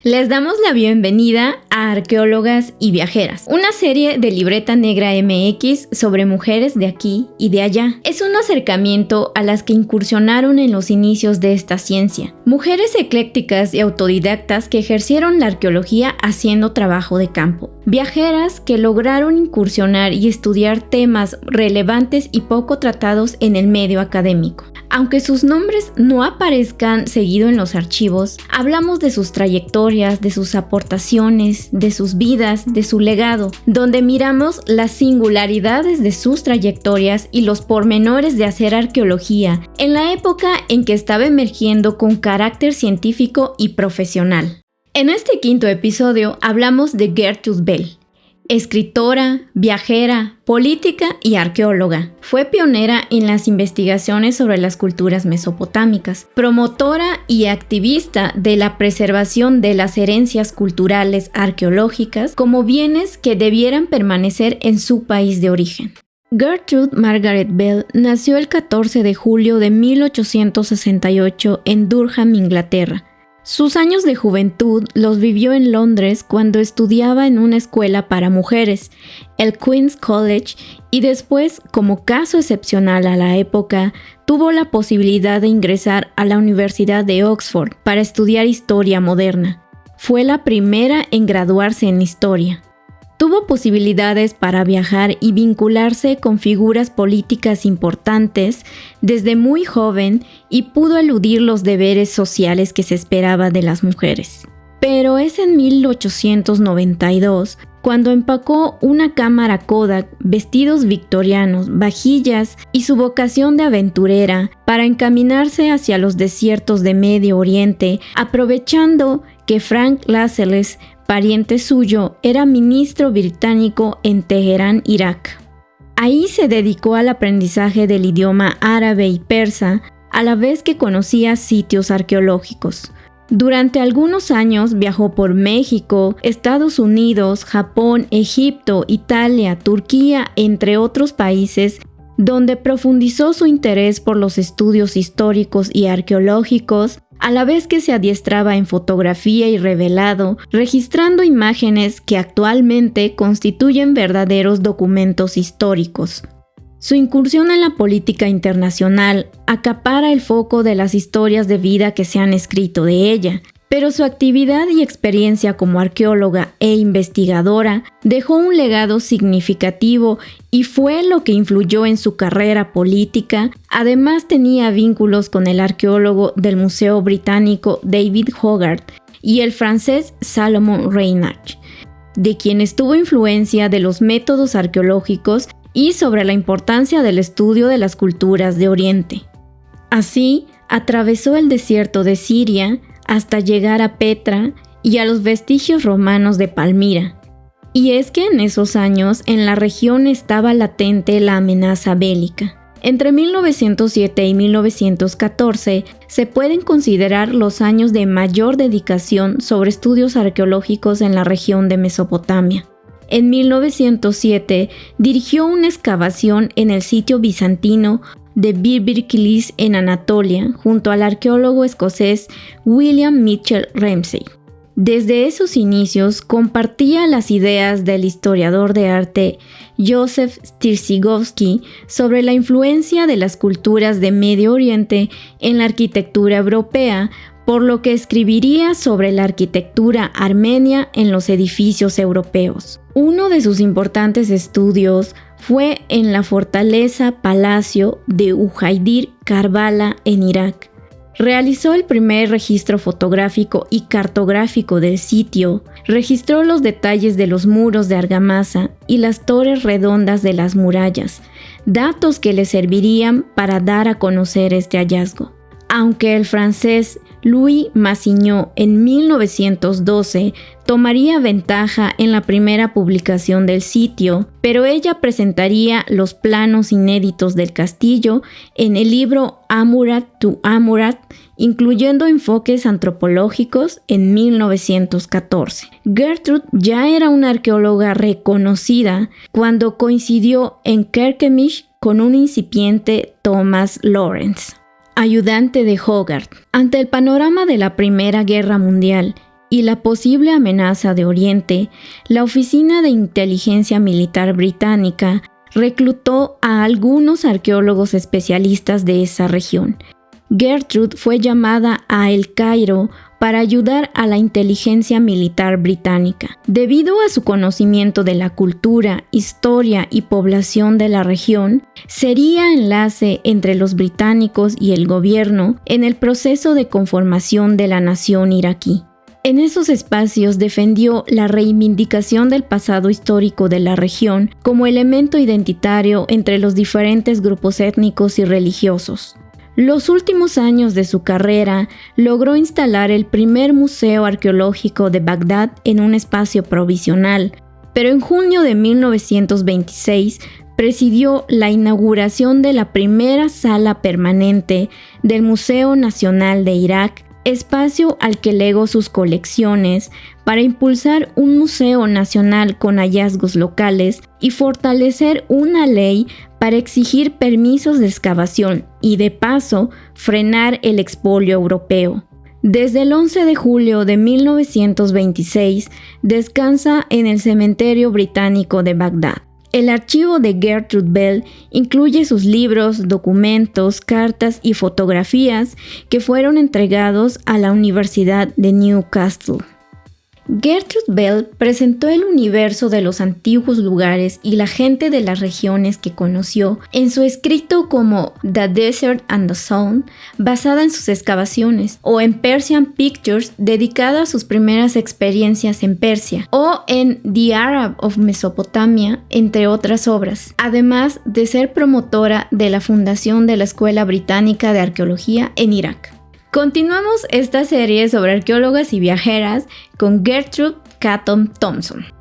Les damos la bienvenida a Arqueólogas y Viajeras, una serie de Libreta Negra MX sobre mujeres de aquí y de allá. Es un acercamiento a las que incursionaron en los inicios de esta ciencia. Mujeres eclécticas y autodidactas que ejercieron la arqueología haciendo trabajo de campo. Viajeras que lograron incursionar y estudiar temas relevantes y poco tratados en el medio académico. Aunque sus nombres no aparezcan seguido en los archivos, hablamos de sus trayectorias, de sus aportaciones, de sus vidas, de su legado, donde miramos las singularidades de sus trayectorias y los pormenores de hacer arqueología en la época en que estaba emergiendo con carácter científico y profesional. En este quinto episodio hablamos de Gertrude Bell. Escritora, viajera, política y arqueóloga. Fue pionera en las investigaciones sobre las culturas mesopotámicas, promotora y activista de la preservación de las herencias culturales arqueológicas como bienes que debieran permanecer en su país de origen. Gertrude Margaret Bell nació el 14 de julio de 1868 en Durham, Inglaterra. Sus años de juventud los vivió en Londres cuando estudiaba en una escuela para mujeres, el Queen's College, y después, como caso excepcional a la época, tuvo la posibilidad de ingresar a la Universidad de Oxford para estudiar historia moderna. Fue la primera en graduarse en historia. Tuvo posibilidades para viajar y vincularse con figuras políticas importantes desde muy joven y pudo eludir los deberes sociales que se esperaba de las mujeres. Pero es en 1892 cuando empacó una cámara Kodak, vestidos victorianos, vajillas y su vocación de aventurera para encaminarse hacia los desiertos de Medio Oriente, aprovechando que Frank Lascelles, pariente suyo, era ministro británico en Teherán, Irak. Ahí se dedicó al aprendizaje del idioma árabe y persa, a la vez que conocía sitios arqueológicos. Durante algunos años viajó por México, Estados Unidos, Japón, Egipto, Italia, Turquía, entre otros países, donde profundizó su interés por los estudios históricos y arqueológicos, a la vez que se adiestraba en fotografía y revelado, registrando imágenes que actualmente constituyen verdaderos documentos históricos. Su incursión en la política internacional acapara el foco de las historias de vida que se han escrito de ella, pero su actividad y experiencia como arqueóloga e investigadora dejó un legado significativo y fue lo que influyó en su carrera política. Además tenía vínculos con el arqueólogo del Museo Británico David Hogarth y el francés Salomon Reinach, de quienes tuvo influencia de los métodos arqueológicos y sobre la importancia del estudio de las culturas de Oriente. Así, atravesó el desierto de Siria hasta llegar a Petra y a los vestigios romanos de Palmira. Y es que en esos años en la región estaba latente la amenaza bélica. Entre 1907 y 1914 se pueden considerar los años de mayor dedicación sobre estudios arqueológicos en la región de Mesopotamia. En 1907 dirigió una excavación en el sitio bizantino de Birbir Kilis en Anatolia, junto al arqueólogo escocés William Mitchell Ramsay. Desde esos inicios compartía las ideas del historiador de arte Joseph Stryzigowski sobre la influencia de las culturas de Medio Oriente en la arquitectura europea, por lo que escribiría sobre la arquitectura armenia en los edificios europeos. Uno de sus importantes estudios fue en la fortaleza-palacio de Ujaidir Karbala en Irak. Realizó el primer registro fotográfico y cartográfico del sitio, registró los detalles de los muros de argamasa y las torres redondas de las murallas, datos que le servirían para dar a conocer este hallazgo. Aunque el francés Louis Massignon en 1912 tomaría ventaja en la primera publicación del sitio, pero ella presentaría los planos inéditos del castillo en el libro Amurat to Amurat, incluyendo enfoques antropológicos en 1914. Gertrude ya era una arqueóloga reconocida cuando coincidió en Carchemish con un incipiente Thomas Lawrence, ayudante de Hogarth. Ante el panorama de la Primera Guerra Mundial y la posible amenaza de Oriente, la Oficina de Inteligencia Militar británica reclutó a algunos arqueólogos especialistas de esa región. Gertrude fue llamada a El Cairo para ayudar a la inteligencia militar británica. Debido a su conocimiento de la cultura, historia y población de la región, sería enlace entre los británicos y el gobierno en el proceso de conformación de la nación iraquí. En esos espacios defendió la reivindicación del pasado histórico de la región como elemento identitario entre los diferentes grupos étnicos y religiosos. Los últimos años de su carrera logró instalar el primer museo arqueológico de Bagdad en un espacio provisional, pero en junio de 1926 presidió la inauguración de la primera sala permanente del Museo Nacional de Irak, espacio al que legó sus colecciones para impulsar un museo nacional con hallazgos locales y fortalecer una ley para exigir permisos de excavación y, de paso, frenar el expolio europeo. Desde el 11 de julio de 1926 descansa en el Cementerio Británico de Bagdad. El archivo de Gertrude Bell incluye sus libros, documentos, cartas y fotografías que fueron entregados a la Universidad de Newcastle. Gertrude Bell presentó el universo de los antiguos lugares y la gente de las regiones que conoció en su escrito como The Desert and the Sun, basada en sus excavaciones, o en Persian Pictures, dedicada a sus primeras experiencias en Persia, o en The Arab of Mesopotamia, entre otras obras, además de ser promotora de la fundación de la Escuela Británica de Arqueología en Irak. Continuamos esta serie sobre arqueólogas y viajeras con Gertrude Catton Thompson.